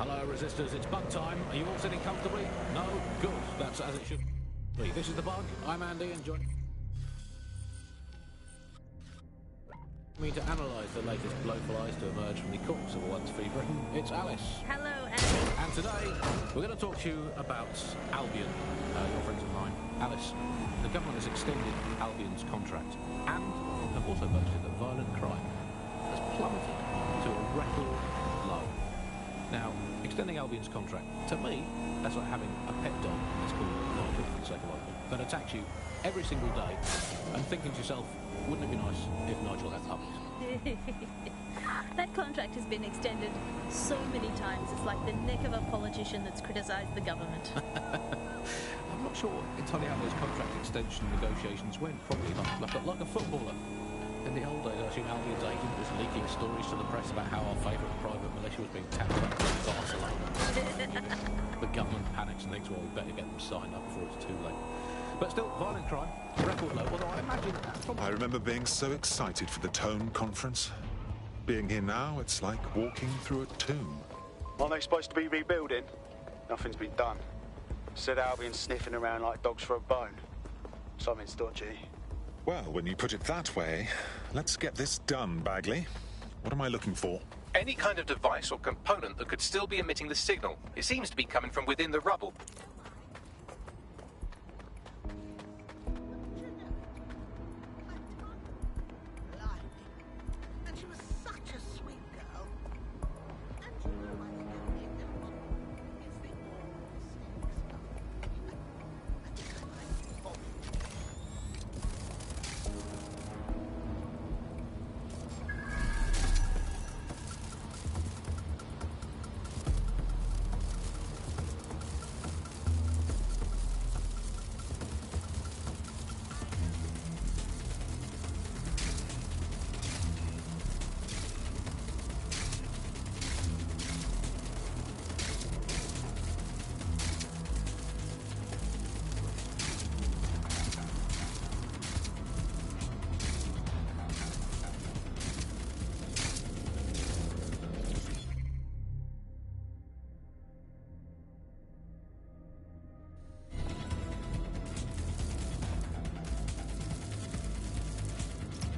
Hello, resistors. It's bug time. Are you all sitting comfortably? No? Good. That's as it should be. This is The Bug. I'm Andy, and join me to analyse the latest blowflies to emerge from the corpse of a once-free Britain. It's Alice. Hello, Andy. And today, we're going to talk to you about Albion, your friends of mine. Alice, the government has extended Albion's contract and have also boasted that violent crime has plummeted to a record low. Now, extending Albion's contract, to me, that's like having a pet dog, let's call it Nigel for the sake of argument, that attacks you every single day and thinking to yourself, wouldn't it be nice if Nigel had puppies? That contract has been extended so many times, it's like the neck of a politician that's criticised the government. I'm not sure entirely how those contract extension negotiations went, probably like a footballer. In the old days, I assume Albion's agent was leaking stories to the press about how our favourite private militia was being tapped up in Barcelona. The government panics and thinks, well, we better get them signed up before it's too late. But still, violent crime, record low, although I imagine... I remember being so excited for the Tone conference. Being here now, it's like walking through a tomb. Aren't they supposed to be rebuilding? Nothing's been done. Said Albion's sniffing around like dogs for a bone. Something's dodgy. Well, when you put it that way, let's get this done, Bagley. What am I looking for? Any kind of device or component that could still be emitting the signal. It seems to be coming from within the rubble.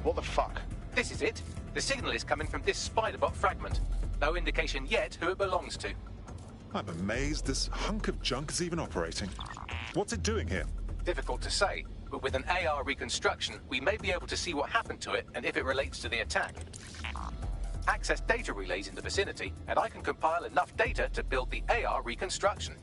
What the fuck? This is it. The signal is coming from this spider-bot fragment. No indication yet who it belongs to. I'm amazed this hunk of junk is even operating. What's it doing here? Difficult to say, but with an AR reconstruction, we may be able to see what happened to it and if it relates to the attack. Access data relays in the vicinity, and I can compile enough data to build the AR reconstruction.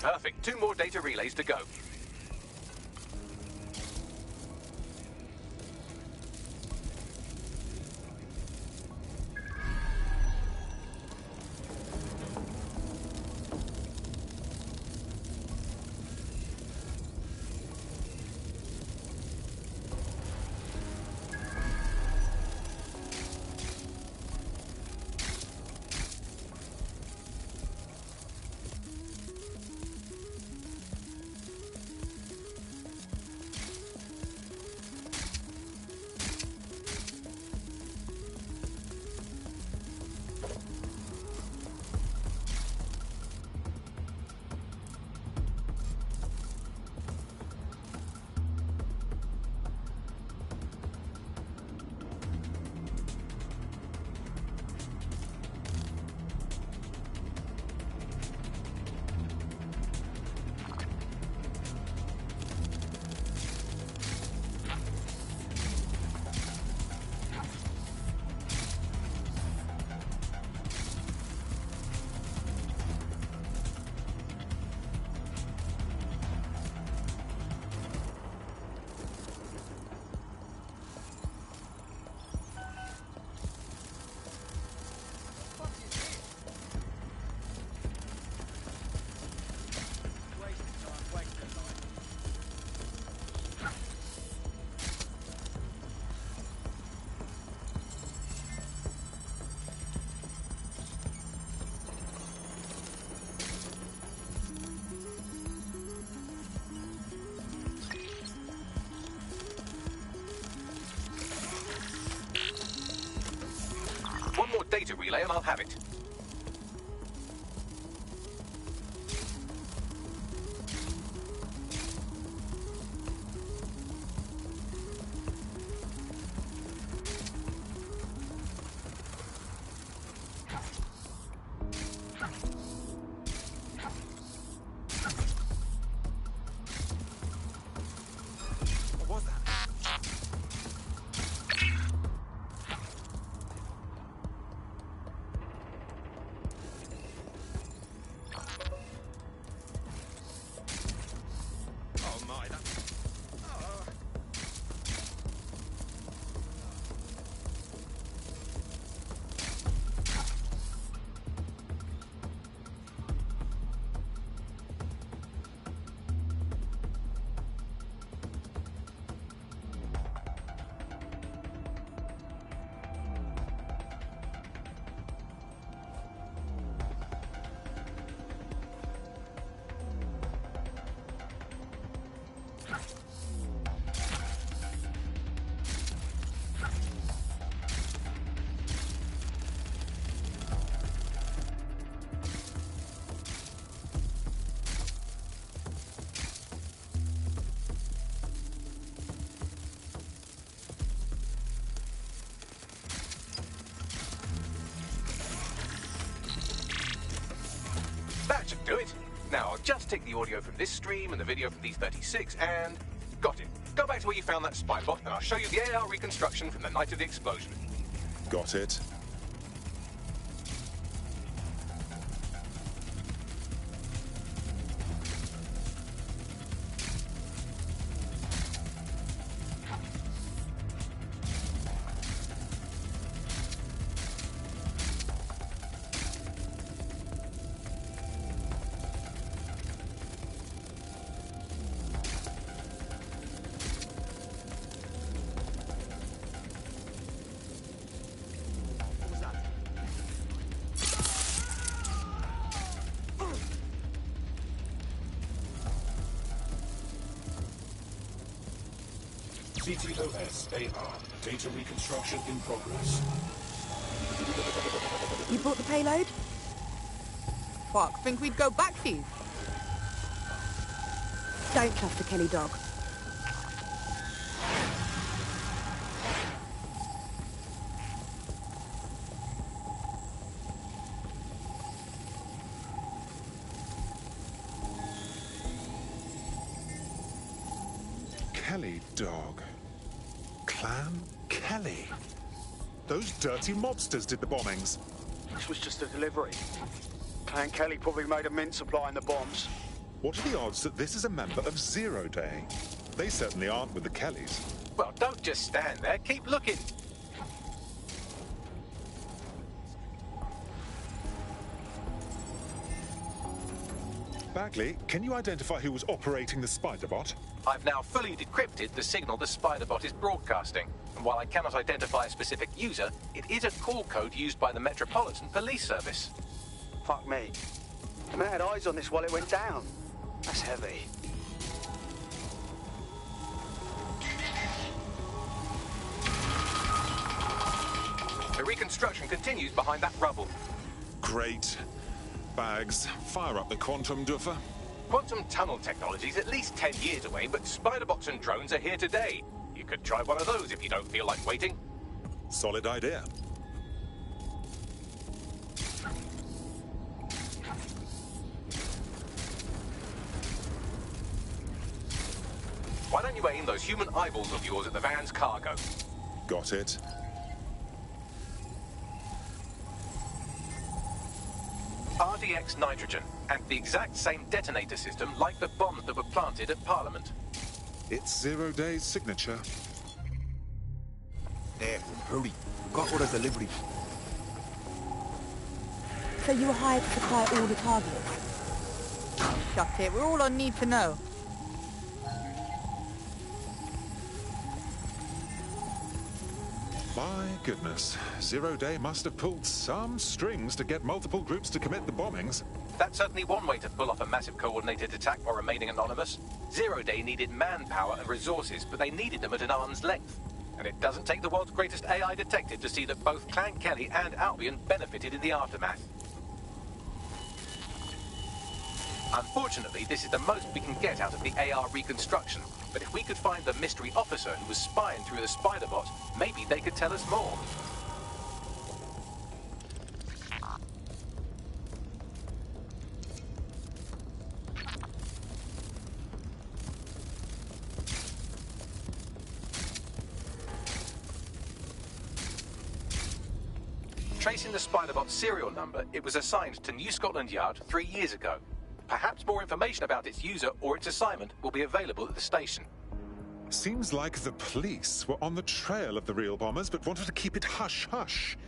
Perfect. 2 more data relays to go. data relay and I'll have it. That should do it. Now, I'll just take the audio from this stream and the video from these 36 and... got it. Go back to where you found that spy bot and I'll show you the AR reconstruction from the night of the explosion. Got it. CTOS AR. Data reconstruction in progress. You brought the payload? Fuck, think we'd go back here? Don't trust the Kelly dog. Kelly dog. Clan Kelly. Those dirty mobsters did the bombings. This was just a delivery. Clan Kelly probably made a mint supplying the bombs. What are the odds that this is a member of Zero Day? They certainly aren't with the Kellys. Well, don't just stand there. Keep looking. Bagley, can you identify who was operating the spider bot? I've now fully decrypted the signal the spider bot is broadcasting. And while I cannot identify a specific user, it is a call code used by the Metropolitan Police Service. Fuck me. The man had eyes on this while it went down. That's heavy. The reconstruction continues behind that rubble. Great. Bags, fire up the quantum duffer. Quantum tunnel technology is at least 10 years away, but spider bots and drones are here today. You could try one of those if you don't feel like waiting. Solid idea. Why don't you aim those human eyeballs of yours at the van's cargo? Got it. RDX nitrogen, and the exact same detonator system like the bombs that were planted at Parliament. It's Zero Day's signature. There, hurry. Got all the delivery. So you were hired to supply all the targets? Shut it, we're all on need to know. My goodness. Zero Day must have pulled some strings to get multiple groups to commit the bombings. That's certainly one way to pull off a massive coordinated attack while remaining anonymous. Zero Day needed manpower and resources, but they needed them at an arm's length. and it doesn't take the world's greatest AI detective to see that both Clan Kelly and Albion benefited in the aftermath. Unfortunately, this is the most we can get out of the AR reconstruction, but if we could find the mystery officer who was spying through the spider bot, maybe they could tell us more. Tracing the Spiderbot's serial number, it was assigned to New Scotland Yard 3 years ago. Perhaps more information about its user or its assignment will be available at the station. Seems like the police were on the trail of the real bombers, but wanted to keep it hush-hush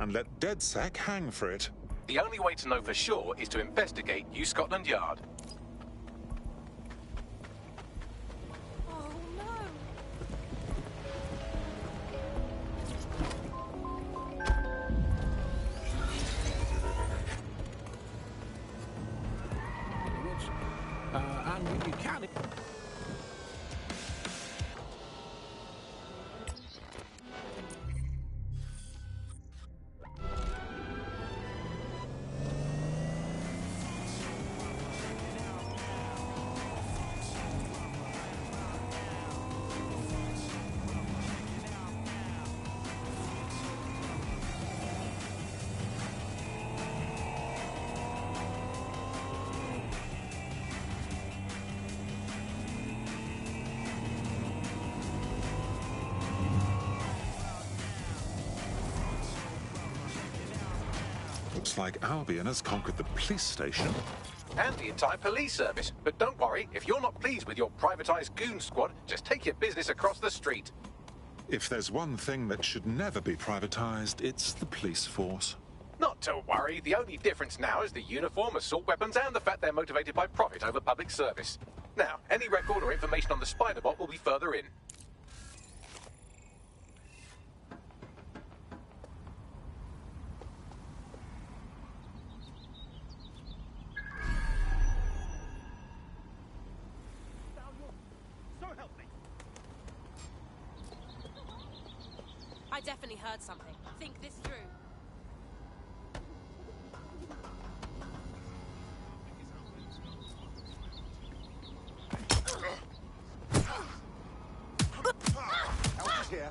and let DedSec hang for it. The only way to know for sure is to investigate New Scotland Yard. And you can... Looks like Albion has conquered the police station. And the entire police service. But don't worry, if you're not pleased with your privatized goon squad, just take your business across the street. If there's one thing that should never be privatized, it's the police force. Not to worry, the only difference now is the uniform, assault weapons, and the fact they're motivated by profit over public service. Now, any record or information on the Spiderbot will be further in. I definitely heard something. Think this through. Help here.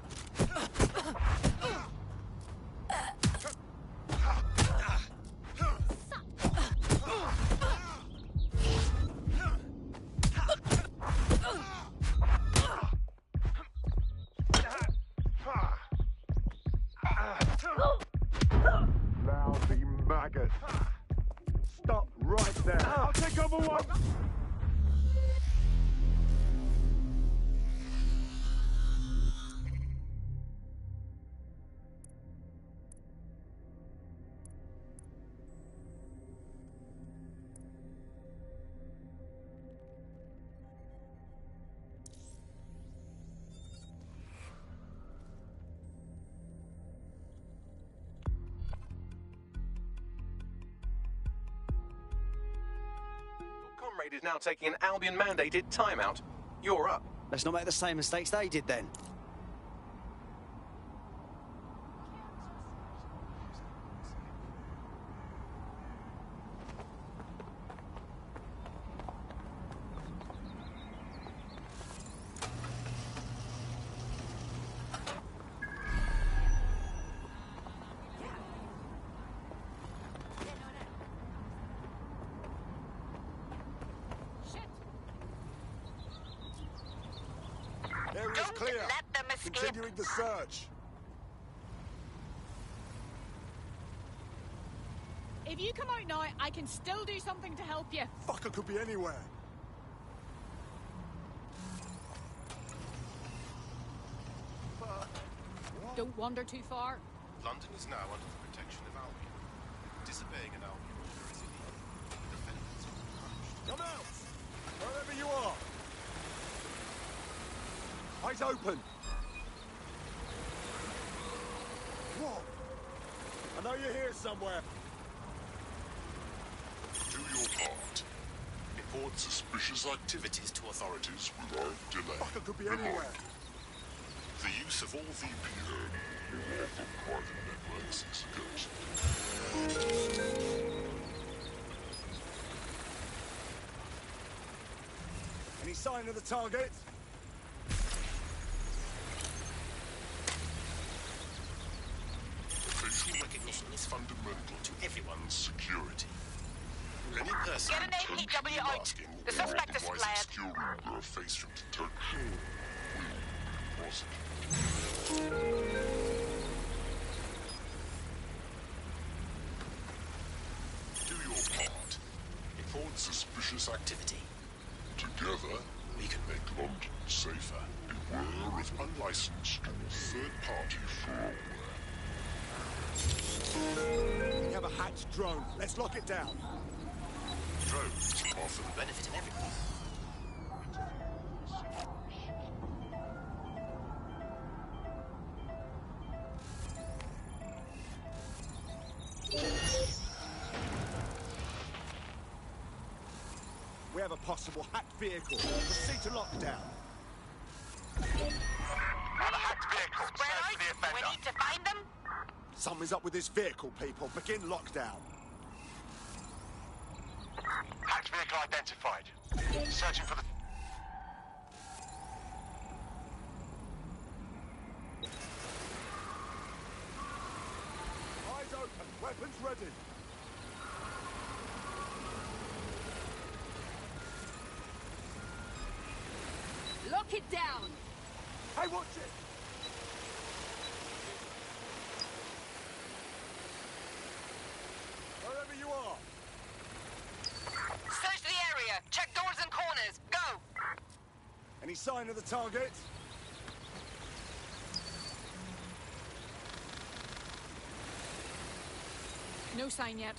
Lousy maggots. Stop right there. I'll take over one. Comrade is now taking an Albion-mandated timeout. You're up. Let's not make the same mistakes they did then. Area's clear. Let them escape. Continuing the search. If you come out now, I can still do something to help you. Fucker could be anywhere. Don't wander too far. London is now under the protection of Albion. Disobeying an Albion order is illegal. Defendants will be punished. Come out! Wherever you are. Eyes open. What? I know you're here somewhere. Do your part. Report suspicious activities to authorities without delay. Fucker could be anywhere. The use of all VPN or other private networks is against. Any sign of the target? Facial recognition is fundamental to everyone's security. Any person Get an APW out. asking The suspect is otherwise flared. obscuring their face from detection will be prosecuted. Do your part. Report suspicious activity. Together, we can make London safer. Beware of unlicensed third-party firmware. We have a hatched drone. Let's lock it down. Drones are for the benefit of everyone. We have a possible hacked vehicle. Proceed to lockdown. Have a hacked vehicle. Spread Search for the out. offender. We need to find them. Something's up with this vehicle, people. Begin lockdown. Hacked vehicle identified. Searching for the... Eyes open. Weapons ready. Lock it down. Hey, watch it. Wherever you are. Search the area. Check doors and corners. Go. Any sign of the target? No sign yet.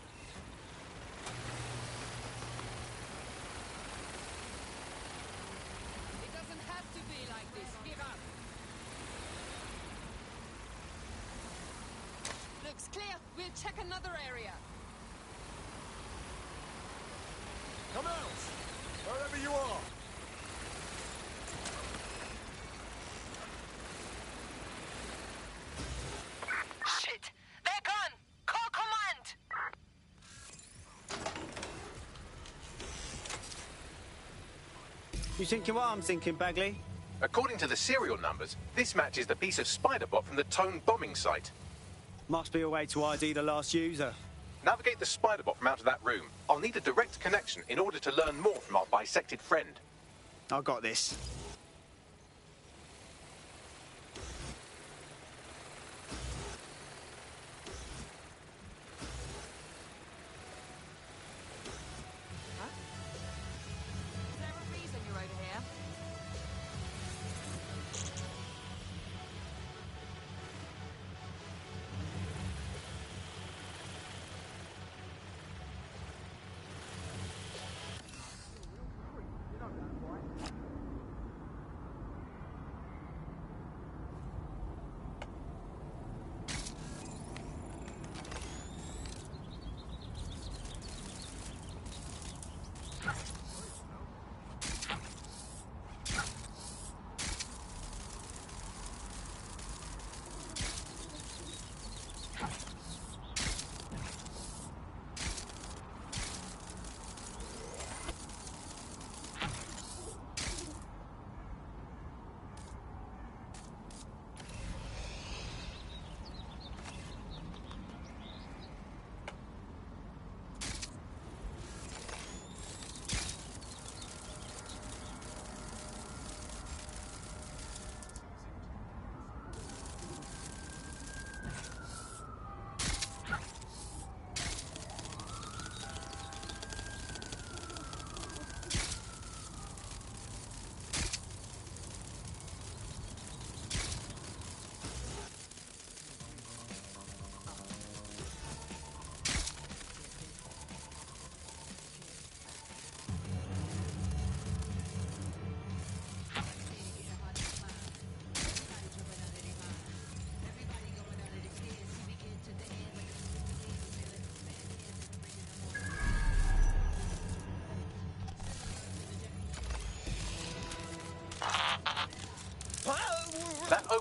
It doesn't have to be like this. Give up. Looks clear. We'll check another area. Come out. Wherever you are. Shit. They're gone. Call command. You thinking what I'm thinking, Bagley? According to the serial numbers, this matches the piece of spider bot from the Tone bombing site. Must be a way to ID the last user. Navigate the spider bot from out of that room. I'll need a direct connection in order to learn more from our bisected friend. I got this. Is there a reason you're over here?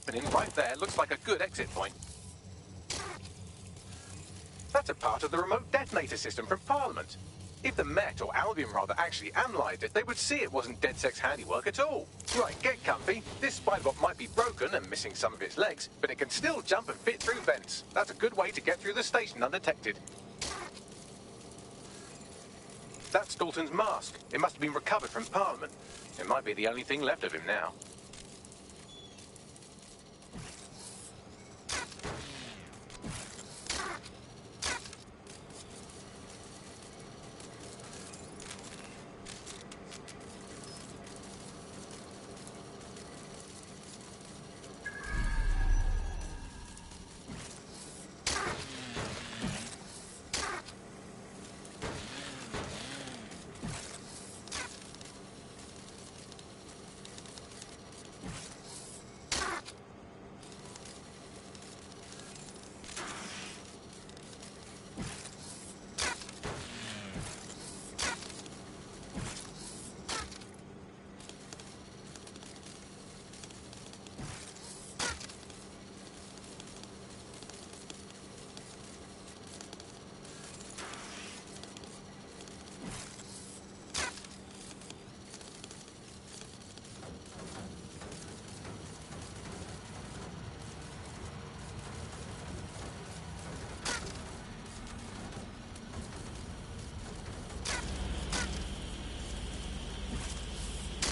opening right there looks like a good exit point. That's a part of the remote detonator system from Parliament. If the Met, or Albion rather, actually analysed it, they would see it wasn't DedSec's handiwork at all. Right, get comfy. This spiderbot might be broken and missing some of its legs, but it can still jump and fit through vents. That's a good way to get through the station undetected. That's Dalton's mask. It must have been recovered from Parliament. It might be the only thing left of him now.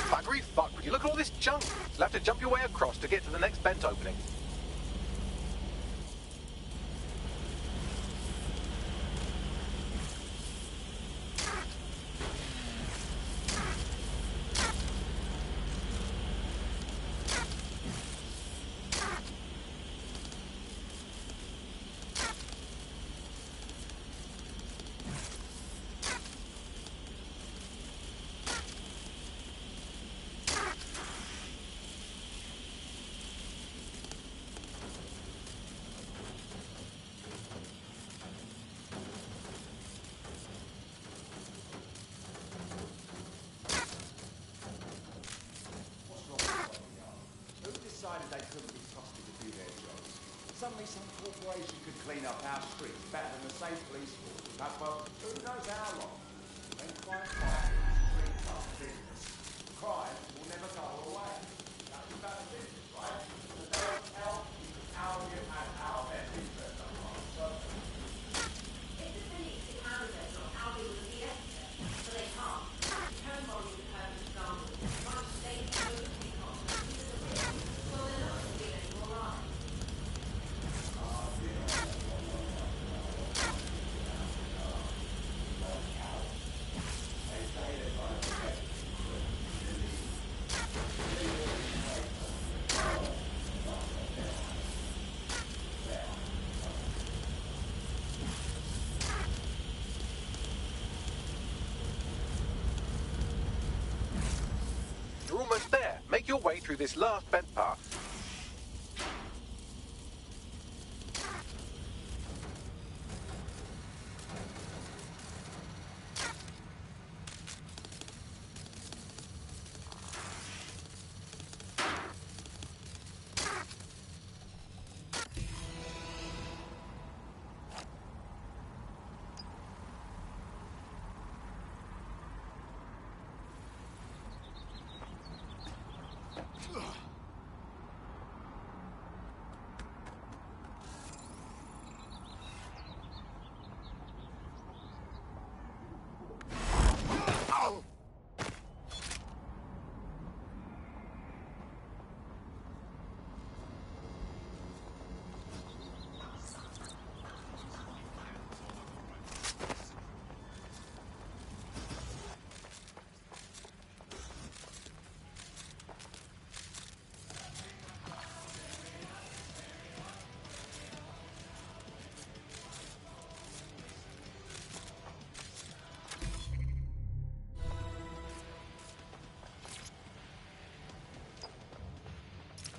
Buggery fuck, would you look at all this junk? You'll have to jump your way across to get to the next vent opening. They couldn't be trusted to do their jobs. Suddenly some corporation could clean up our streets better than the same police force we've had for who knows how long. Then quite quietly treat up business. Crime will never go away. That's about the business, right? But they don't help Albion and our best interest at heart. So if the police can handle their job, Albion would be extra. But they can't. Turn on is the perfect example. Once they know the people, well, they're not going to be any more right. You're almost there. Make your way through this last vent path.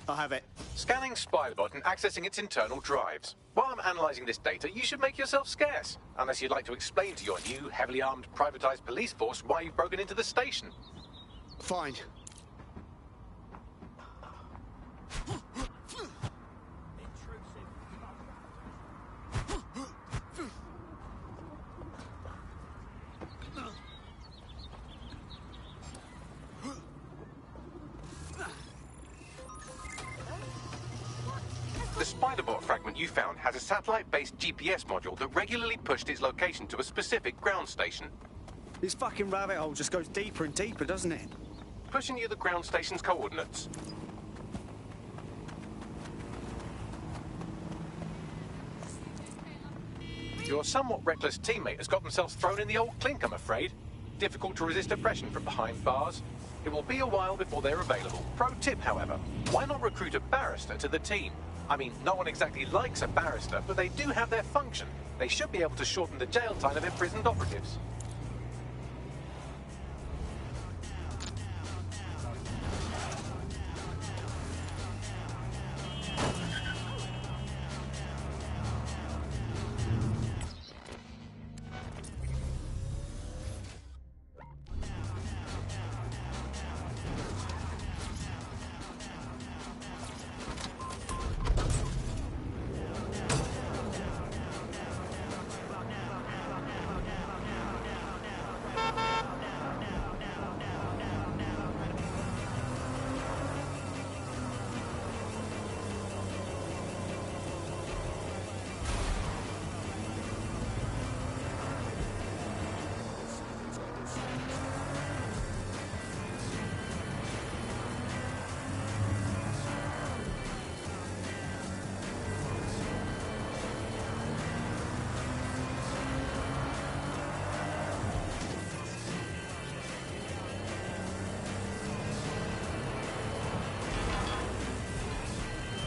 I have it. Scanning Spiderbot and accessing its internal drives. While I'm analysing this data, you should make yourself scarce. Unless you'd like to explain to your new, heavily armed, privatised police force why you've broken into the station. Fine. spiderbot fragment you found has a satellite-based GPS module that regularly pushed its location to a specific ground station. This fucking rabbit hole just goes deeper and deeper, doesn't it? Pushing you the ground station's coordinates. Your somewhat reckless teammate has got themselves thrown in the old clink, I'm afraid. Difficult to resist oppression from behind bars. It will be a while before they're available. Pro tip, however, why not recruit a barrister to the team? I mean, no one exactly likes a barrister, but they do have their function. They should be able to shorten the jail time of imprisoned operatives.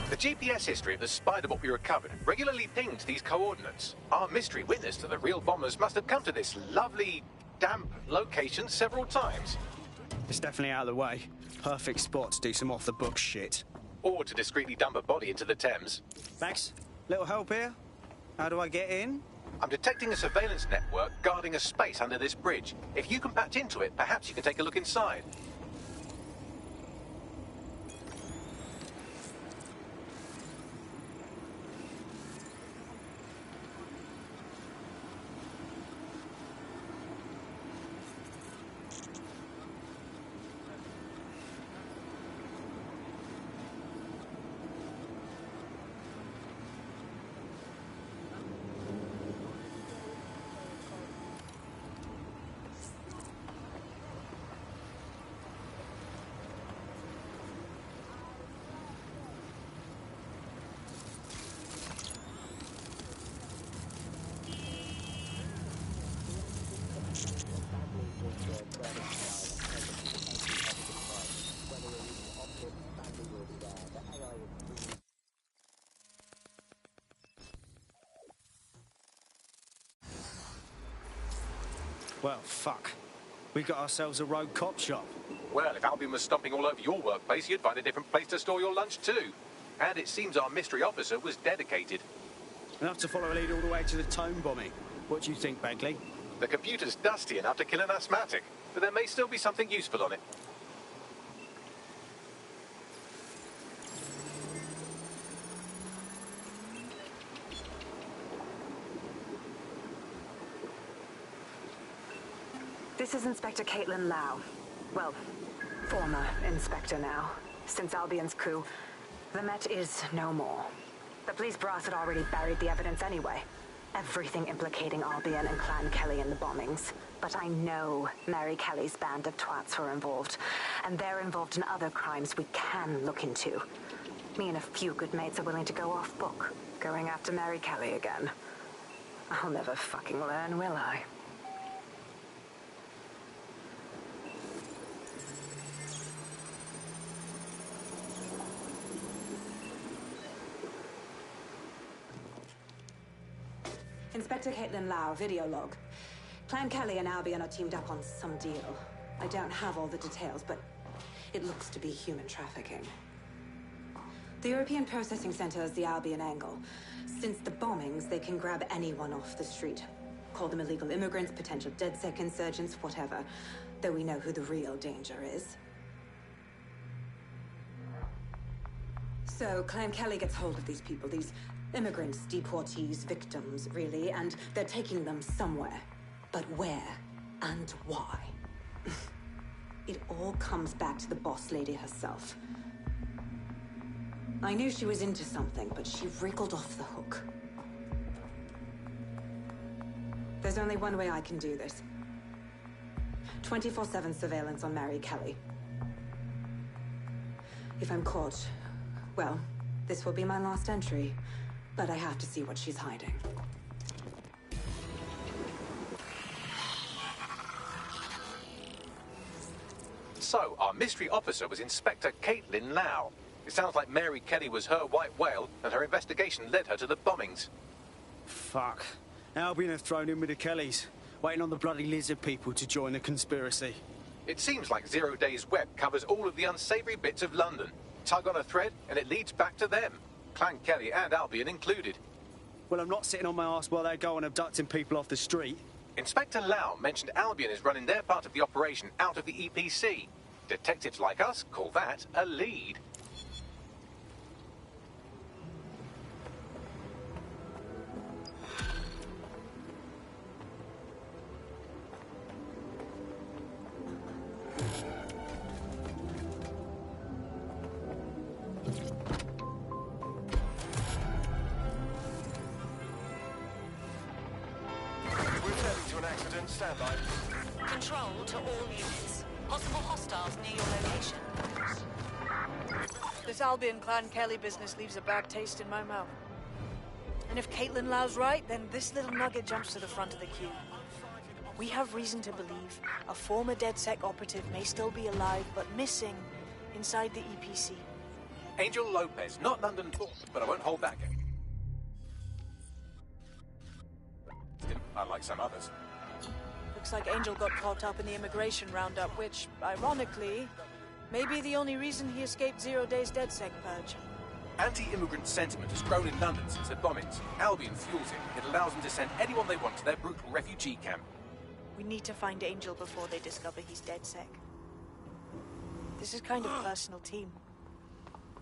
The GPS history of the spiderbot we recovered regularly pinged these coordinates. Our mystery witness to the real bombers must have come to this lovely, damp location several times. It's definitely out of the way. Perfect spot to do some off-the-book shit. Or to discreetly dump a body into the Thames. Max, little help here? How do I get in? I'm detecting a surveillance network guarding a space under this bridge. If you can patch into it, perhaps you can take a look inside. Well, fuck. We got ourselves a rogue cop shop. Well, if Albion was stomping all over your workplace, you'd find a different place to store your lunch too. And it seems our mystery officer was dedicated. Enough to follow a lead all the way to the tomb bombing. What do you think, Bagley? The computer's dusty enough to kill an asthmatic, but there may still be something useful on it. This is Inspector Caitlin Lau. Well, former inspector now. Since Albion's coup, the Met is no more. The police brass had already buried the evidence anyway. Everything implicating Albion and Clan Kelly in the bombings. But I know Mary Kelly's band of twats were involved. And they're involved in other crimes we can look into. Me and a few good mates are willing to go off book, going after Mary Kelly again. I'll never fucking learn, will I? Inspector Caitlin Lau, video log. Clan Kelly and Albion are teamed up on some deal. I don't have all the details, but it looks to be human trafficking. The European Processing Center is the Albion angle. Since the bombings, they can grab anyone off the street. Call them illegal immigrants, potential DZIEL insurgents, whatever. Though we know who the real danger is. So, Clan Kelly gets hold of these people, these immigrants, deportees, victims, really, and they're taking them somewhere. But where and why? It all comes back to the boss lady herself. I knew she was into something, but she wriggled off the hook. There's only one way I can do this. 24/7 surveillance on Mary Kelly. If I'm caught, well, this will be my last entry, but I have to see what she's hiding. So, our mystery officer was Inspector Caitlin Lau. It sounds like Mary Kelly was her white whale, and her investigation led her to the bombings. Fuck. Albion have thrown in with the Kellys, waiting on the bloody lizard people to join the conspiracy. It seems like 0 Days Web covers all of the unsavory bits of London. Tug on a thread, and it leads back to them. Clan Kelly and Albion included. Well, I'm not sitting on my ass while they go on abducting people off the street. Inspector Lau mentioned Albion is running their part of the operation out of the EPC. Detectives like us call that a lead. Standby. Control to all units. Possible hostiles near your location. This Albion Clan Kelly business leaves a bad taste in my mouth. And if Caitlin Lau's right, then this little nugget jumps to the front of the queue. We have reason to believe a former DedSec operative may still be alive, but missing inside the EPC. Angel Lopez, not London born, but I won't hold back. Unlike some others. Looks like Angel got caught up in the immigration roundup, which, ironically, may be the only reason he escaped 0 Days DedSec purge. Anti-immigrant sentiment has grown in London since the bombings. Albion fuels it. It allows them to send anyone they want to their brutal refugee camp. We need to find Angel before they discover he's DedSec. This is kind of personal, team.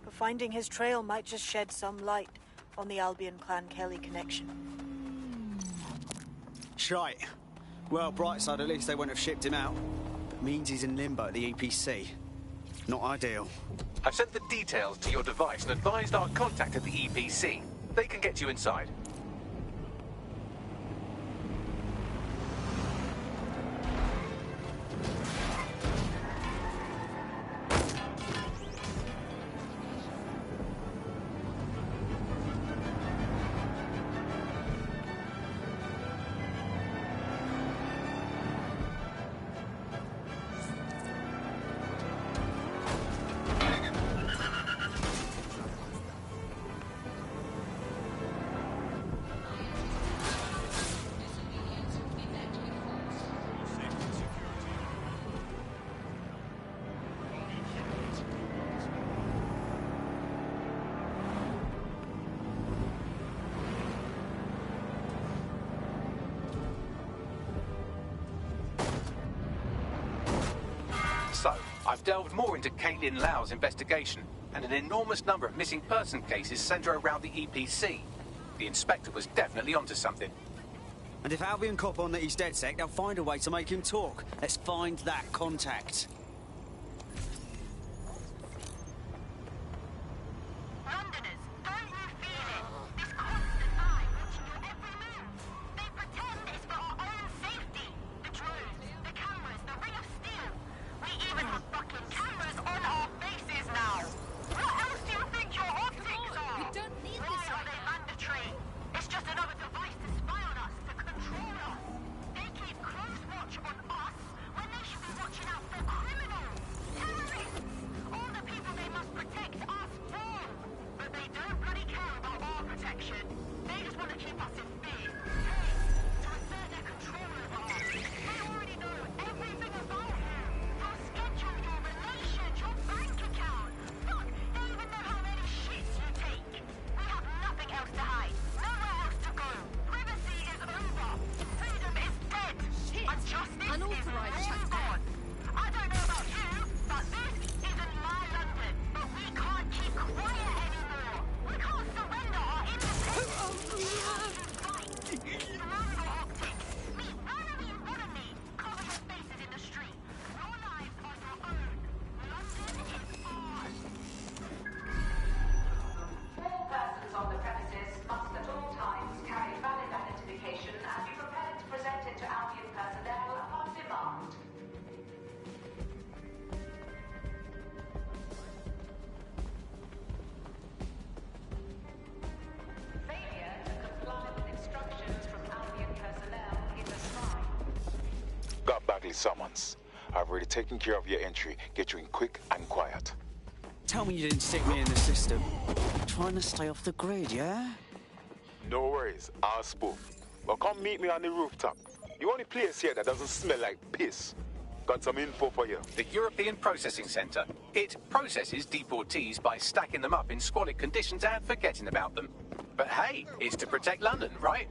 But finding his trail might just shed some light on the Albion Clan Kelly connection. Shite. Well, bright side, at least they won't have shipped him out. Means he's in limbo at the EPC. Not ideal. I've sent the details to your device and advised our contact at the EPC. They can get you inside. So, I've delved more into Caitlin Lau's investigation, and an enormous number of missing person cases centre around the EPC. The inspector was definitely onto something. And if Albion cop on that he's DedSec, they'll find a way to make him talk. Let's find that contact. Londoners, don't you feel it? This constant eye watching your every move. They pretend it's for our own safety. The drones, the cameras, the ring of steel. We even have fucking cameras on our faces now. What else do you think your optics are? We don't need this. Why are they mandatory? It's just another device to spy on us, to control us. They keep close watch on us when they should be watching out for criminals. weekly summons. I've already taken care of your entry. Get you in quick and quiet. Tell me you didn't stick me in the system. Trying to stay off the grid, yeah? No worries, I'll spoof. Well, come meet me on the rooftop. The only place here that doesn't smell like piss. Got some info for you. The European Processing Centre. It processes deportees by stacking them up in squalid conditions and forgetting about them. But hey, it's to protect London, right?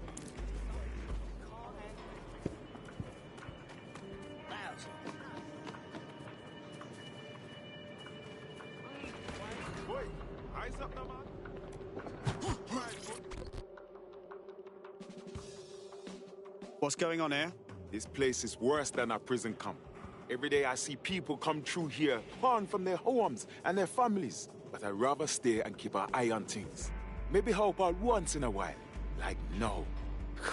What's going on here? This place is worse than a prison camp. Every day I see people come through here, torn from their homes and their families. But I'd rather stay and keep an eye on things. Maybe help out once in a while. Like now.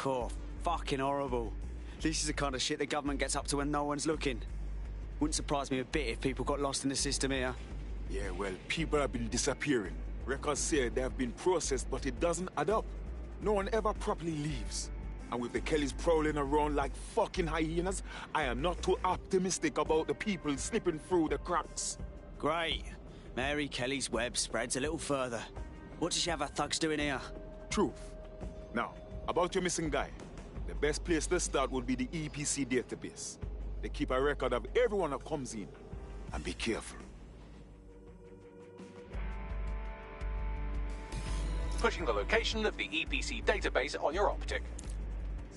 Oh, fucking horrible. This is the kind of shit the government gets up to when no one's looking. Wouldn't surprise me a bit if people got lost in the system here. Yeah, well, people have been disappearing. Records say they have been processed, but it doesn't add up. No one ever properly leaves. And with the Kellys prowling around like fucking hyenas, I am not too optimistic about the people slipping through the cracks. Great. Mary Kelly's web spreads a little further. What does she have her thugs doing here? Truth. Now, about your missing guy. The best place to start would be the EPC database. They keep a record of everyone that comes in. And be careful. Pushing the location of the EPC database on your optic.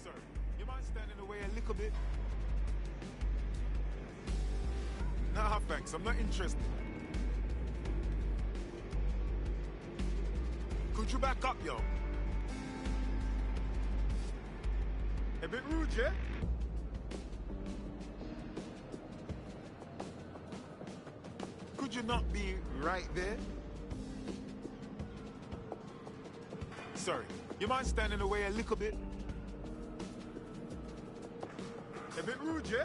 Sir, you mind standing away a little bit? Nah, thanks. I'm not interested. Could you back up, yo? A bit rude, yeah? Could you not be right there? Sorry, you mind standing away a little bit? A bit rude, yeah?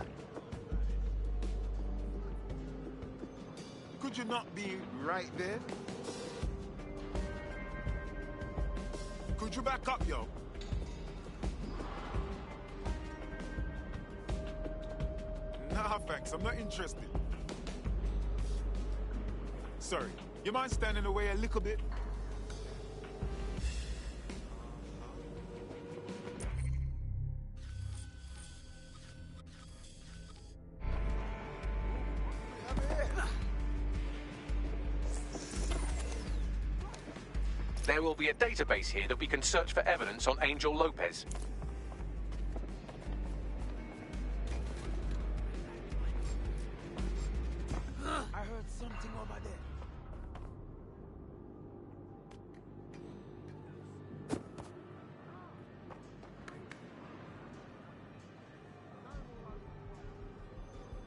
Could you not be right there? Could you back up, yo? Nah, thanks. I'm not interested. Sorry. You mind standing away a little bit? There will be a database here that we can search for evidence on Angel Lopez. I heard something over there.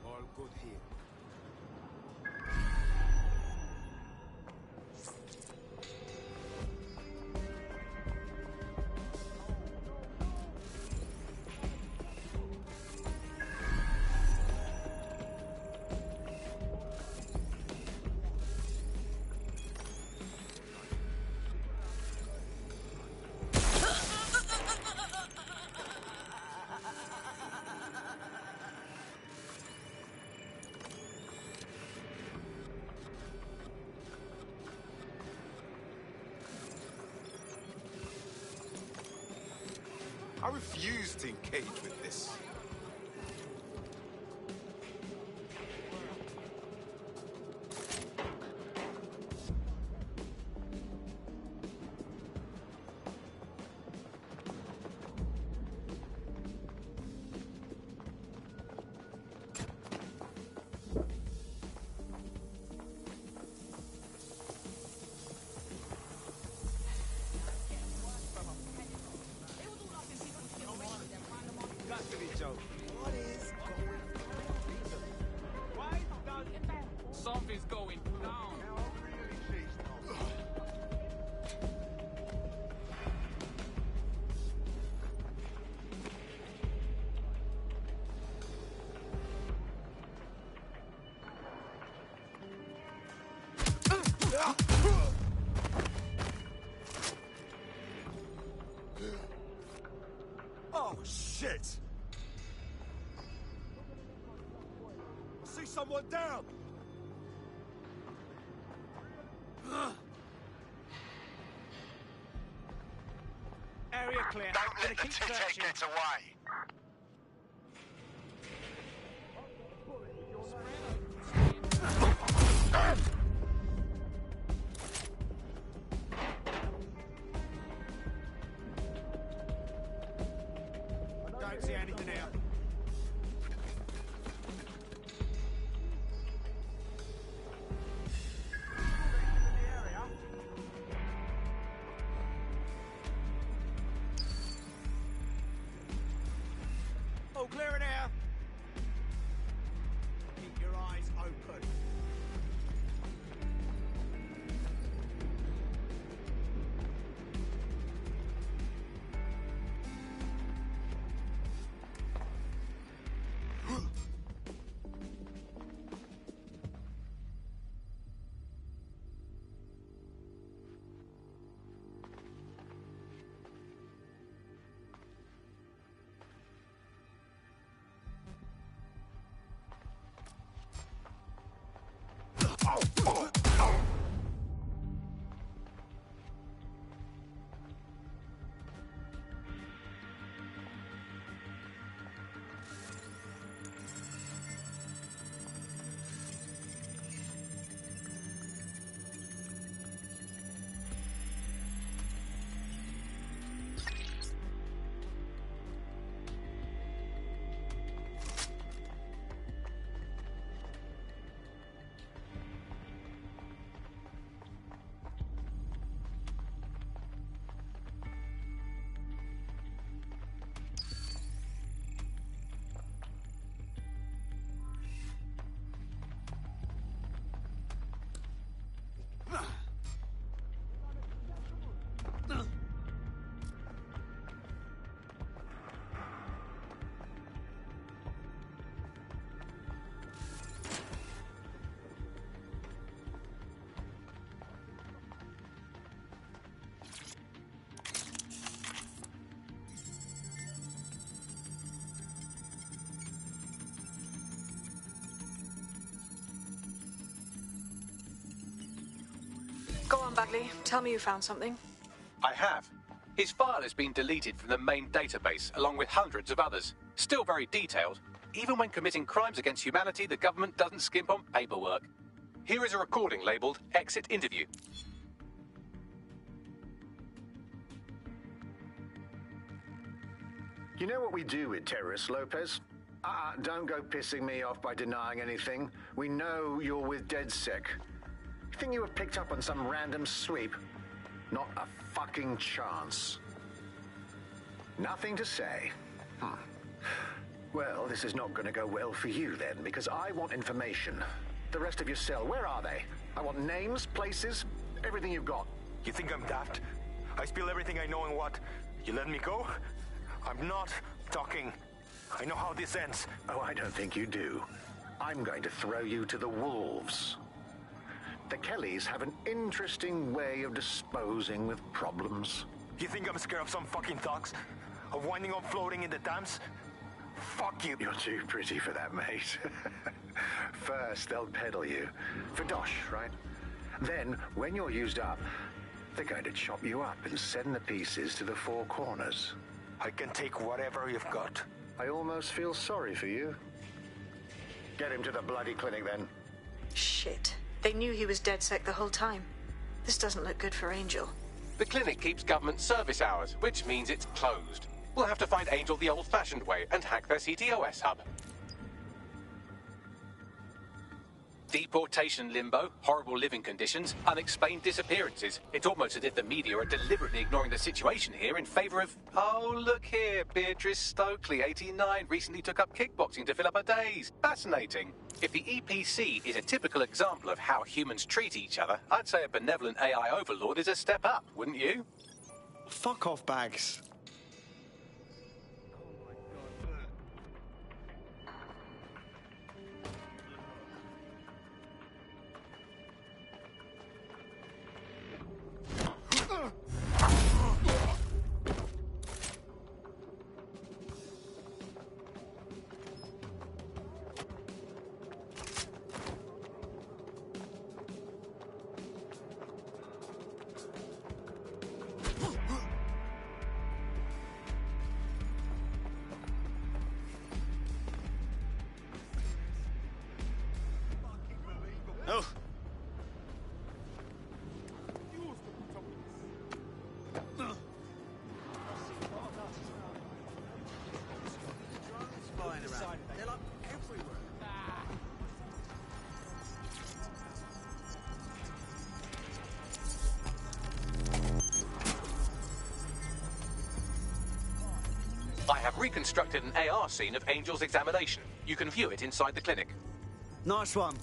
All good here. I refuse to engage with this. What is Something's going down. Oh, shit! someone down! Area clear. Don't let the T-Tech get away! Don't see anything here. All clear in here. Keep your eyes open. Go on, Bagley. Tell me you found something. I have. His file has been deleted from the main database, along with hundreds of others. Still very detailed. Even when committing crimes against humanity, the government doesn't skimp on paperwork. Here is a recording labelled Exit Interview. You know what we do with terrorists, Lopez? Don't go pissing me off by denying anything. We know you're with DZIEL. You think you were picked up on some random sweep? Not a fucking chance. Nothing to say. Well, this is not going to go well for you then, because I want information. The rest of your cell, where are they? I want names, places, everything you've got. You think I'm daft? I spill everything I know and what? You let me go? I'm not talking. I know how this ends. Oh, I don't think you do. I'm going to throw you to the wolves. The Kellys have an interesting way of disposing with problems. You think I'm scared of some fucking thugs? Of winding up floating in the Thames? Fuck you. You're too pretty for that, mate. First, they'll peddle you. For dosh, right? Then, when you're used up, they're going to chop you up and send the pieces to the four corners. I can take whatever you've got. I almost feel sorry for you. Get him to the bloody clinic, then. Shit. They knew he was DZIEL the whole time. This doesn't look good for Angel. The clinic keeps government service hours, which means it's closed. We'll have to find Angel the old-fashioned way and hack their CTOS hub. Deportation limbo, horrible living conditions, unexplained disappearances. It's almost as if the media are deliberately ignoring the situation here in favour of... Oh, look here, Beatrice Stokely, 89, recently took up kickboxing to fill up her days. Fascinating. If the EPC is a typical example of how humans treat each other, I'd say a benevolent AI overlord is a step up, wouldn't you? Fuck off, Bags. reconstructed an AR scene of Angel's examination. You can view it inside the clinic. Nice one.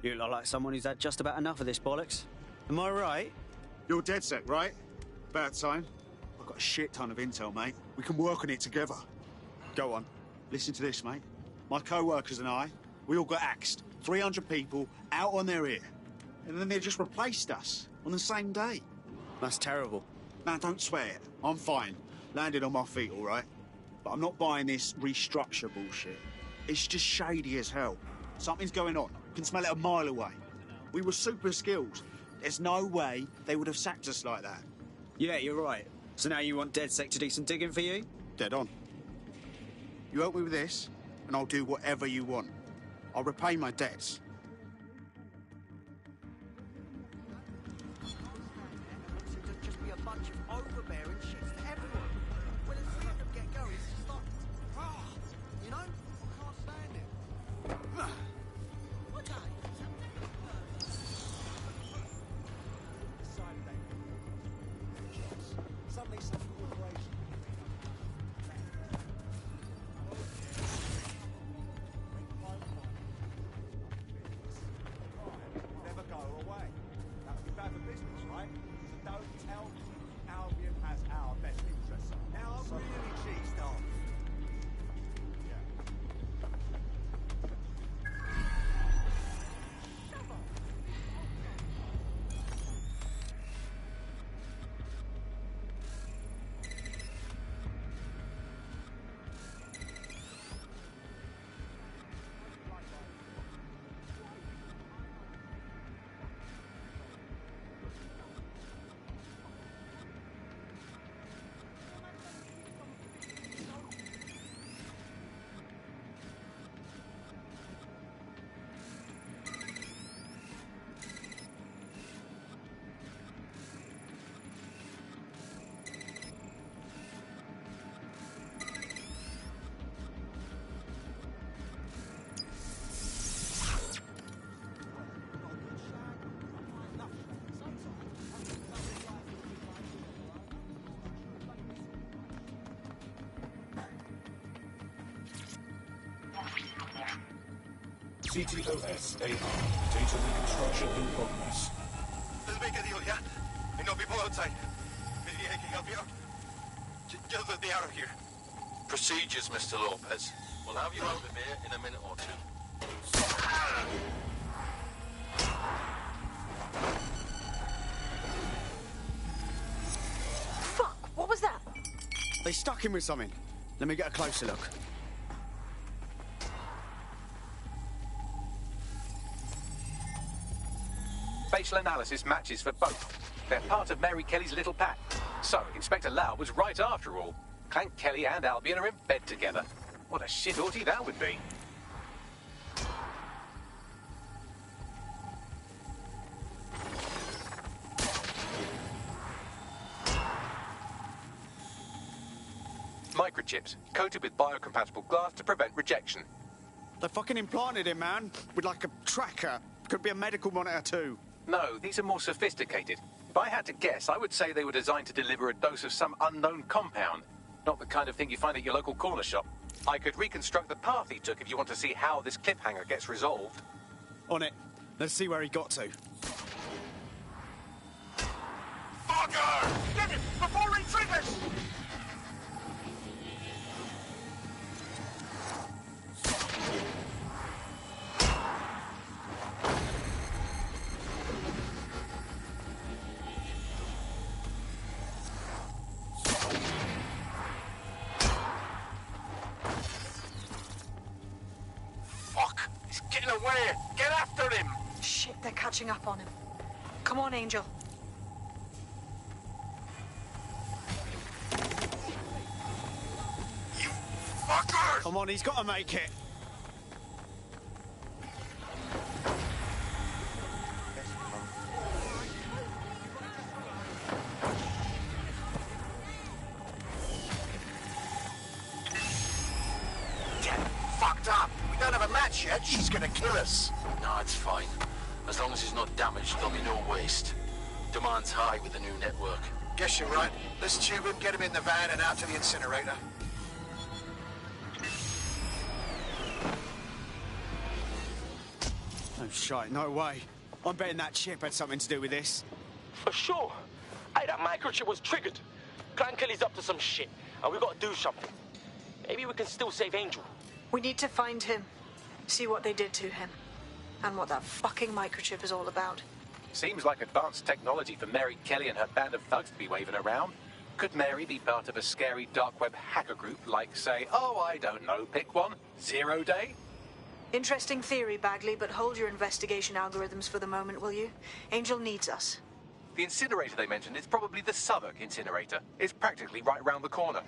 You look like someone who's had just about enough of this bollocks. Am I right? You're DedSec, right? About time. I've got a shit ton of intel, mate. We can work on it together. Go on. Listen to this, mate. My co-workers and I, we all got axed. 300 people out on their ear. And then they just replaced us on the same day. That's terrible. Man, don't swear it. I'm fine. Landed on my feet, all right? But I'm not buying this restructure bullshit. It's just shady as hell. Something's going on. You can smell it a mile away. We were super skilled. There's no way they would have sacked us like that. Yeah, you're right. So now you want DedSec to do some digging for you? Dead on. You help me with this, and I'll do whatever you want. I'll repay my debts. Just be a bunch of overbearing shits to everyone. When the three of them get going, it's just like, you know? I can't stand it. Suddenly some corporation. Never go away. That would be bad for business, right? So don't tell me Albion has our best interests. Now I'm really cheesed off. CTOS AR. Data reconstruction in progress. Let's make a deal, yeah? I know people outside. Maybe I can help you out. Just let me out of here. Procedures, Mr. Lopez. We'll have you out of here in a minute or two. Fuck, what was that? They stuck him with something. Let me get a closer look. Facial analysis matches for both. They're part of Mary Kelly's little pack. So, Inspector Lau was right after all. Clank Kelly and Albion are in bed together. What a shit orgy that would be. Microchips, coated with biocompatible glass to prevent rejection. They fucking implanted him, man, with like a tracker. Could be a medical monitor too. No, these are more sophisticated. If I had to guess, I would say they were designed to deliver a dose of some unknown compound. Not the kind of thing you find at your local corner shop. I could reconstruct the path he took if you want to see how this cliffhanger gets resolved. On it. Let's see where he got to. Fucker! Get him before he triggers! Away! Get after him! Shit, they're catching up on him. Come on, Angel. You fucker! Come on, he's got to make it. Yes, Chet. She's gonna kill us. No, it's fine. As long as it's not damaged, there'll be no waste. Demand's high with the new network. Guess you're right. Let's tube him, get him in the van and out to the incinerator. Oh, shite, no way. I'm betting that chip had something to do with this. For sure. Hey, that microchip was triggered. Clan Kelly's up to some shit, and we gotta do something. Maybe we can still save Angel. We need to find him, see what they did to him, and what that fucking microchip is all about. Seems like advanced technology for Mary Kelly and her band of thugs to be waving around. Could Mary be part of a scary dark web hacker group like, say, oh, I don't know, pick one, 0 Day? Interesting theory, Bagley, but hold your investigation algorithms for the moment, will you? Angel needs us. The incinerator they mentioned is probably the Southwark incinerator. It's practically right round the corner.